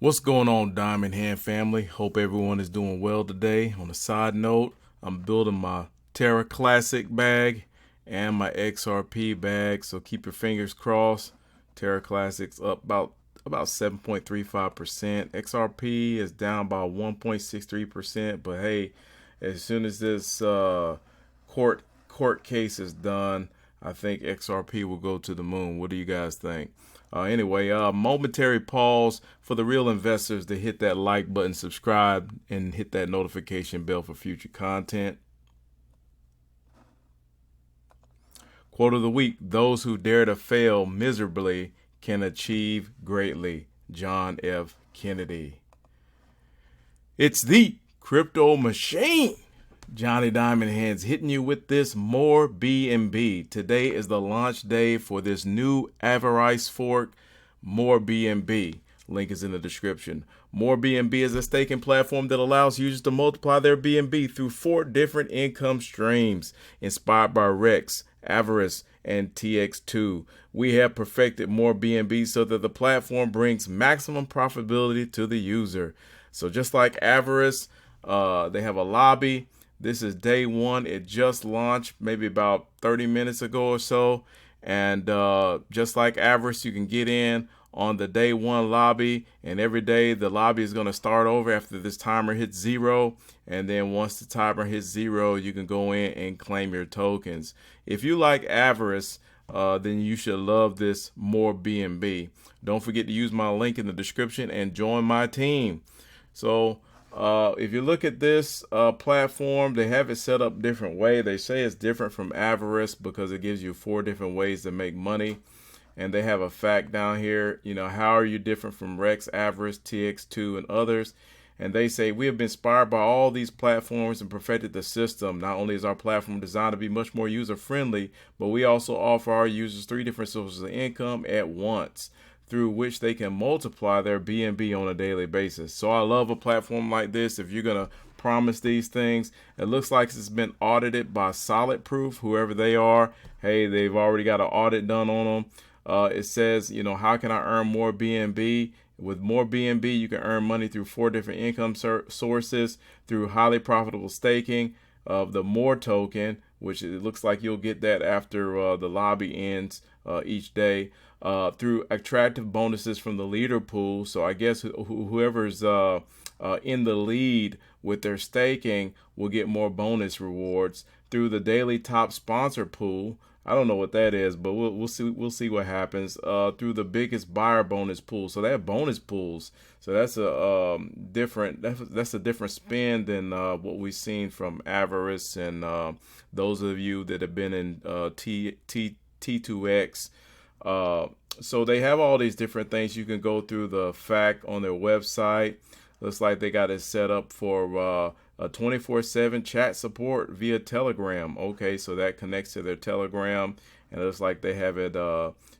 What's going on, Diamond Hand family? Hope everyone is doing well today. On a side note, I'm building my Terra Classic bag and my XRP bag, so keep your fingers crossed. Terra Classic's up about 7.35%. XRP is down about 1.63%, but hey, as soon as this court case is done, I think XRP will go to the moon. What do you guys think? Anyway, momentary pause for the real investors to hit that like button, subscribe, and hit that notification bell for future content. Quote of the week: those who dare to fail miserably can achieve greatly. John F. Kennedy. It's the crypto machine. Johnny Diamond Hands hitting you with this MORE BNB. Today is the launch day for this new Avarice Fork MORE BNB. Link is in the description. MORE BNB is a staking platform that allows users to multiply their BNB through 4 different income streams inspired by Rex, Avarice, and TX2. We have perfected MORE BNB so that the platform brings maximum profitability to the user. So just like Avarice, they have a lobby. This is day 1. It just launched maybe about 30 minutes ago or so. And just like Avarice, you can get in on the day 1 lobby. And every day the lobby is going to start over after this timer hits 0. And then once the timer hits 0, you can go in and claim your tokens. If you like Avarice, then you should love this MORE BNB. Don't forget to use my link in the description and join my team. So if you look at this platform, they have it set up different way. They say it's different from Avarice because it gives you 4 different ways to make money. And they have a fact down here, how are you different from Rex, Avarice, TX2, and others? And they say, we have been inspired by all these platforms and perfected the system. Not only is our platform designed to be much more user-friendly, but we also offer our users 3 different sources of income at once, through which they can multiply their BNB on a daily basis. So I love a platform like this. If you're going to promise these things, it looks like it's been audited by Solid Proof, whoever they are. Hey, they've already got an audit done on them. It says, how can I earn more BNB? With MORE BNB, you can earn money through 4 different income sources, through highly profitable staking of the MORE token, which it looks like you'll get that after the lobby ends each day, through attractive bonuses from the leader pool. So I guess whoever's in the lead with their staking will get more bonus rewards, through the daily top sponsor pool. I don't know what that is, but we'll see what happens. Through the biggest buyer bonus pool. So they have bonus pools. So that's a that's a different spin than what we've seen from Avarice and those of you that have been in T2X. So they have all these different things. You can go through the fact on their website. Looks like they got it set up for a 24/7 chat support via Telegram. Okay, so that connects to their Telegram, and it looks like they have it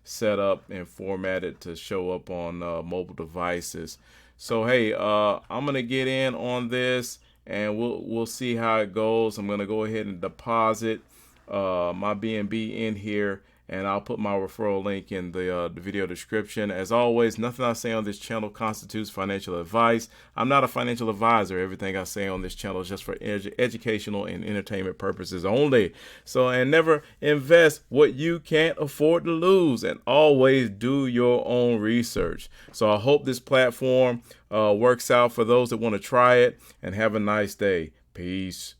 set up and formatted to show up on mobile devices. So hey, I'm gonna get in on this, and we'll see how it goes. I'm gonna go ahead and deposit my BNB in here, and I'll put my referral link in the video description. As always, nothing I say on this channel constitutes financial advice. I'm not a financial advisor. Everything I say on this channel is just for educational and entertainment purposes only. So, and never invest what you can't afford to lose, and always do your own research. So I hope this platform works out for those that want to try it, and have a nice day. Peace.